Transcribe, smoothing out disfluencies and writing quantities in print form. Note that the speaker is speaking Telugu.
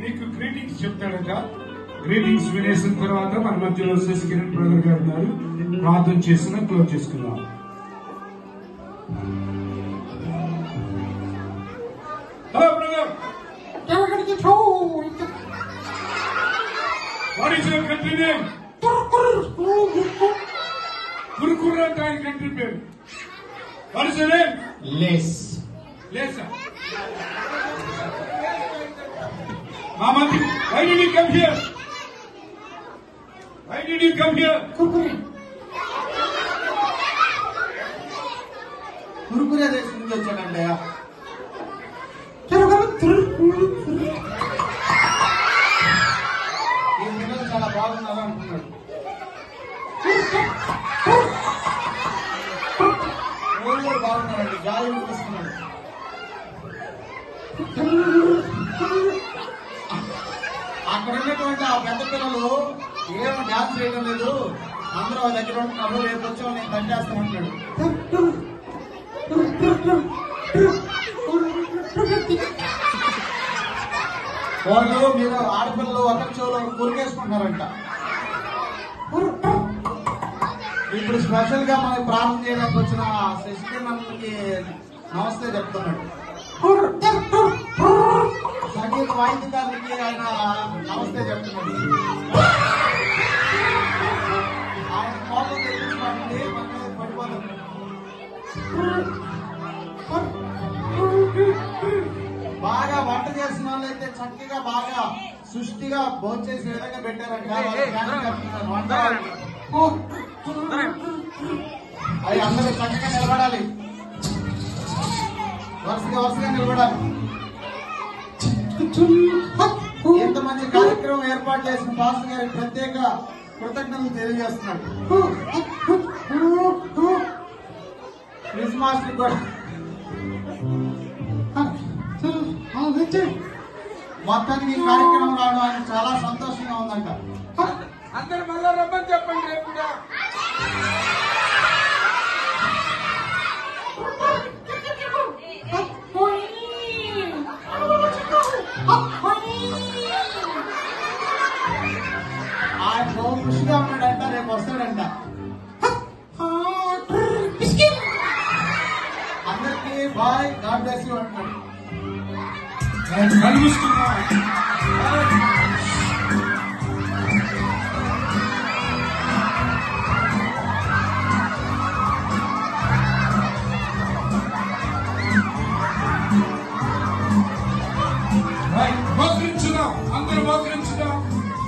మీకు గ్రీటింగ్స్ చెప్తాడట. గ్రీటింగ్స్ వినేసిన తర్వాత మన మధ్యలో శశికిరణ్ బ్రదర్ గారు ఉన్నారు. ప్రార్థన చేసిన క్లోజ్ చేసుకుందాం. Hello brother, what is your country name? కురుకురు అంటే ఆయన కంట్రీ పేరు. What is your name? Lay's. లేసా? Mamati, why did you come here? Why did you come here? Kurkure దేశం నుంచి వచ్చానండి. ఈ పిల్లలు చాలా బాగున్నారు అంటున్నాడు. కూడా బాగున్నారండి, గాలి వినిపిస్తున్నాడు. అక్కడ ఉన్నటువంటి ఆ పెద్ద పిల్లలు ఏమో డాన్స్ చేయడం లేదు, అందరూ దగ్గర ఉంటున్నారు, రేపు వచ్చావు నేను పనిచేస్తామంటాడు. వాళ్ళు మీరు ఆడపిల్లలు ఒకరి చెవులో కురికేసుకుంటున్నారంట. ఇప్పుడు స్పెషల్ గా మనకి ప్రార్థన చేయడానికి వచ్చిన శశికిరణ్కి నమస్తే చెప్తున్నాడు. సంగీత వాయిద్యకారులకి ఆయన నమస్తే చెప్తున్నాడు. ఆయన కోపం తెప్పించుకోండి, మన పడిపోతుంది. బాగా వంట చేసిన వాళ్ళు అయితే చక్కగా బాగా సృష్టిగా భోంచేసే విధంగా పెట్టారంట. వంట అది అందరూ చక్కగా నిలబడాలి, వరుసగా నిలబడాలి. ఇంత మంచి కార్యక్రమం ఏర్పాటు చేసిన పాస్టర్ గారికి ప్రత్యేక కృతజ్ఞతలు తెలియజేస్తున్నాడు. క్రిస్మస్ కూడా మొత్తానికి ఈ కార్యక్రమం రావడం ఆయన చాలా సంతోషంగా ఉందంట. అందరు మళ్ళా రమ్మని చెప్పండి. రేపు ఆయన బహు ఖుషిగా ఉన్నాడంట, రేపు వస్తాడంట. అందరికీ బాయ్, గాడ్ బ్లెస్ యూ అంటాడు.